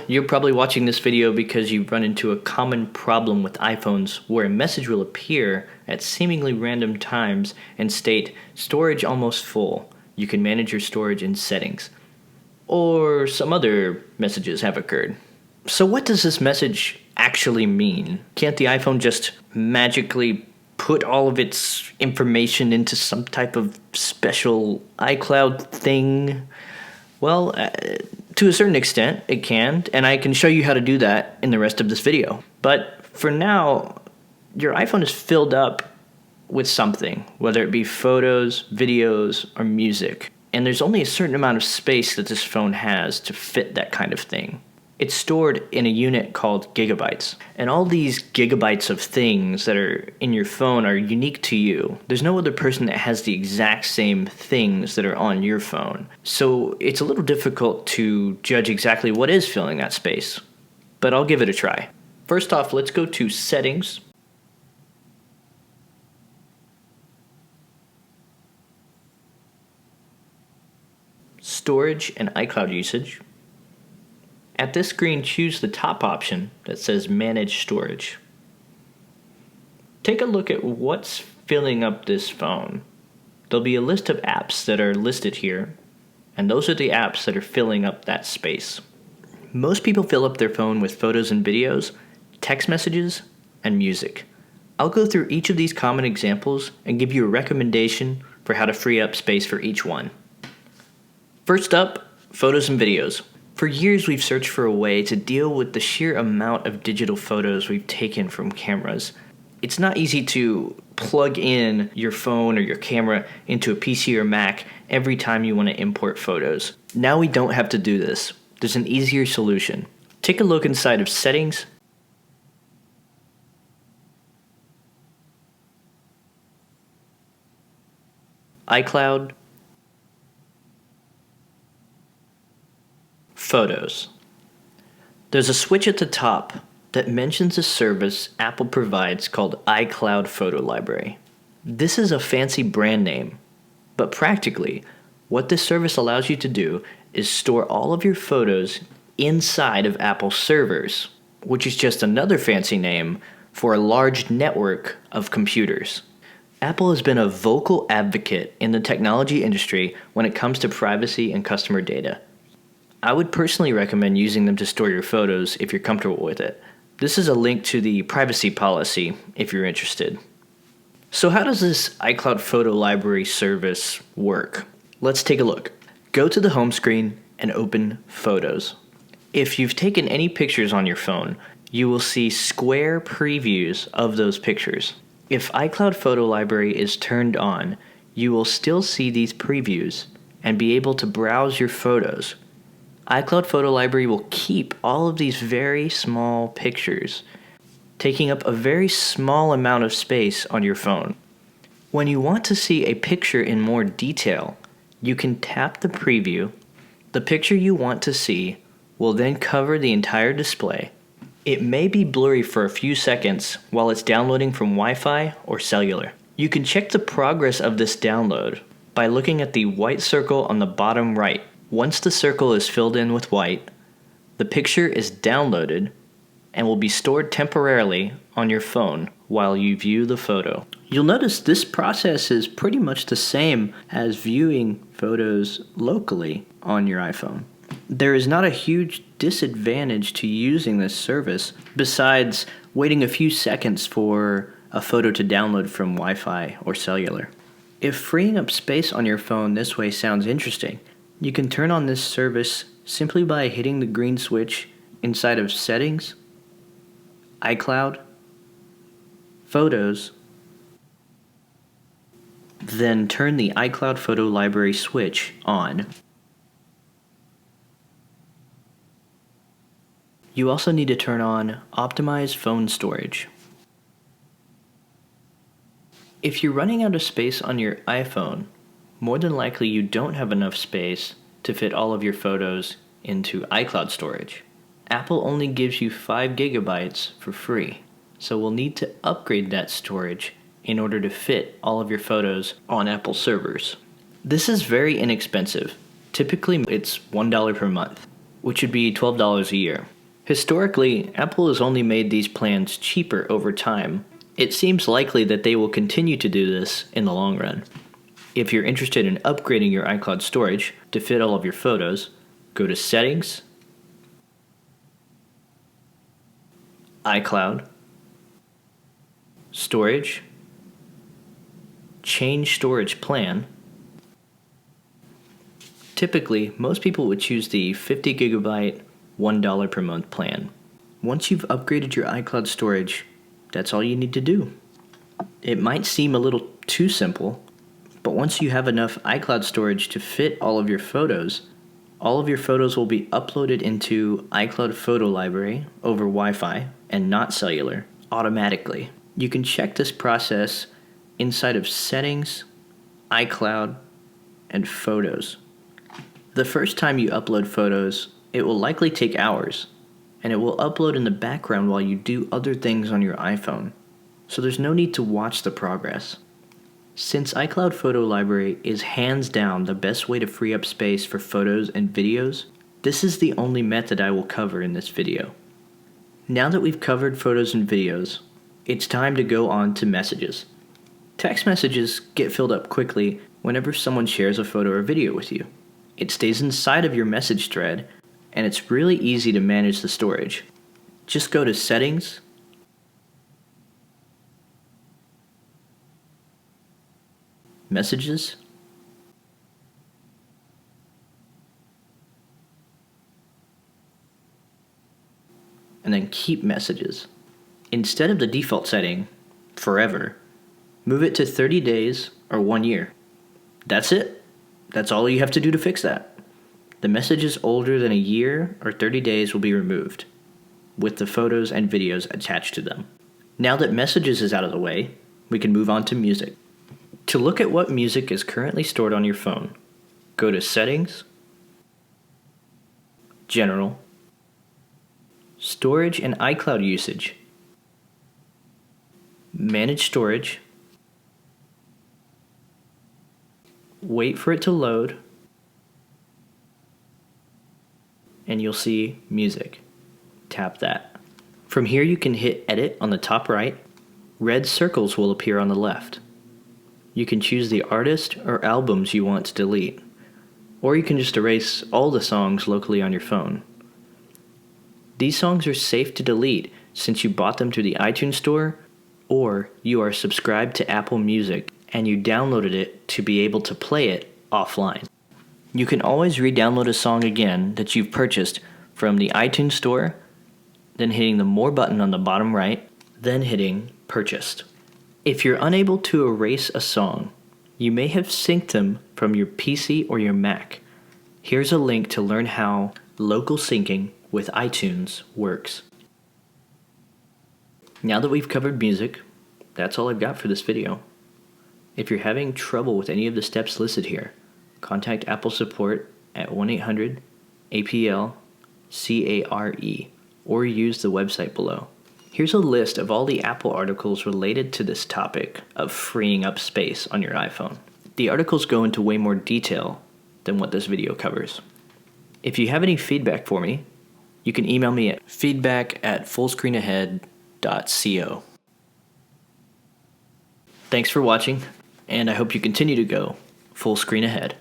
you're probably watching this video because you've run into a common problem with iPhones where a message will appear at seemingly random times and state, "Storage almost full. You can manage your storage in settings." Or some other messages have occurred. So what does this message actually mean? Can't the iPhone just magically put all of its information into some type of special iCloud thing? Well, to a certain extent, it can, and I can show you how to do that in the rest of this video. But for now, your iPhone is filled up with something, whether it be photos, videos, or music. And there's only a certain amount of space that this phone has to fit that kind of thing. It's stored in a unit called gigabytes. And all these gigabytes of things that are in your phone are unique to you. There's no other person that has the exact same things that are on your phone. So it's a little difficult to judge exactly what is filling that space. But I'll give it a try. First off, let's go to Settings. Storage and iCloud usage. At this screen, choose the top option that says Manage Storage. Take a look at what's filling up this phone. There'll be a list of apps that are listed here, and those are the apps that are filling up that space. Most people fill up their phone with photos and videos, text messages, and music. I'll go through each of these common examples and give you a recommendation for how to free up space for each one. First up, photos and videos. For years, we've searched for a way to deal with the sheer amount of digital photos we've taken from cameras. It's not easy to plug in your phone or your camera into a PC or Mac every time you want to import photos. Now we don't have to do this. There's an easier solution. Take a look inside of Settings, iCloud, Photos. There's a switch at the top that mentions a service Apple provides called iCloud Photo Library. This is a fancy brand name, but practically, what this service allows you to do is store all of your photos inside of Apple servers, which is just another fancy name for a large network of computers. Apple has been a vocal advocate in the technology industry when it comes to privacy and customer data. I would personally recommend using them to store your photos if you're comfortable with it. This is a link to the privacy policy if you're interested. So how does this iCloud Photo Library service work? Let's take a look. Go to the home screen and open Photos. If you've taken any pictures on your phone, you will see square previews of those pictures. If iCloud Photo Library is turned on, you will still see these previews and be able to browse your photos. iCloud Photo Library will keep all of these very small pictures, taking up a very small amount of space on your phone. When you want to see a picture in more detail, you can tap the preview. The picture you want to see will then cover the entire display. It may be blurry for a few seconds while it's downloading from Wi-Fi or cellular. You can check the progress of this download by looking at the white circle on the bottom right. Once the circle is filled in with white, the picture is downloaded and will be stored temporarily on your phone while you view the photo. You'll notice this process is pretty much the same as viewing photos locally on your iPhone. There is not a huge disadvantage to using this service besides waiting a few seconds for a photo to download from Wi-Fi or cellular. If freeing up space on your phone this way sounds interesting, you can turn on this service simply by hitting the green switch inside of Settings, iCloud, Photos, then turn the iCloud Photo Library switch on. You also need to turn on Optimize Phone Storage. If you're running out of space on your iPhone, more than likely you don't have enough space to fit all of your photos into iCloud storage. Apple only gives you 5 gigabytes for free, so we'll need to upgrade that storage in order to fit all of your photos on Apple servers. This is very inexpensive. Typically it's $1 per month, which would be $12 a year. Historically, Apple has only made these plans cheaper over time. It seems likely that they will continue to do this in the long run. If you're interested in upgrading your iCloud storage to fit all of your photos, go to Settings, iCloud, Storage, Change Storage Plan. Typically, most people would choose the 50 gigabyte, $1 per month plan. Once you've upgraded your iCloud storage, that's all you need to do. It might seem a little too simple, but once you have enough iCloud storage to fit all of your photos will be uploaded into iCloud Photo Library over Wi-Fi and not cellular automatically. You can check this process inside of Settings, iCloud, and Photos. The first time you upload photos, it will likely take hours, and it will upload in the background while you do other things on your iPhone, so there's no need to watch the progress. Since iCloud Photo Library is hands down the best way to free up space for photos and videos, this is the only method I will cover in this video. Now that we've covered photos and videos, it's time to go on to messages. Text messages get filled up quickly whenever someone shares a photo or video with you. It stays inside of your message thread, and it's really easy to manage the storage. Just go to Settings, Messages, and then Keep Messages. Instead of the default setting, Forever, move it to 30 days or 1 year. That's it. That's all you have to do to fix that. The messages older than a year or 30 days will be removed, with the photos and videos attached to them. Now that messages is out of the way, we can move on to music. To look at what music is currently stored on your phone, go to Settings, General, Storage and iCloud Usage, Manage Storage, wait for it to load, and you'll see Music. Tap that. From here you can hit Edit on the top right. Red circles will appear on the left. You can choose the artist or albums you want to delete, or you can just erase all the songs locally on your phone. These songs are safe to delete since you bought them through the iTunes Store, or you are subscribed to Apple Music and you downloaded it to be able to play it offline. You can always re-download a song again that you've purchased from the iTunes Store, then hitting the More button on the bottom right, then hitting Purchased. If you're unable to erase a song, you may have synced them from your PC or your Mac. Here's a link to learn how local syncing with iTunes works. Now that we've covered music, that's all I've got for this video. If you're having trouble with any of the steps listed here, contact Apple support at 1-800-APL-CARE or use the website below. Here's a list of all the Apple articles related to this topic of freeing up space on your iPhone. The articles go into way more detail than what this video covers. If you have any feedback for me, you can email me at feedback@fullscreenahead.co. Thanks for watching, and I hope you continue to go full screen ahead.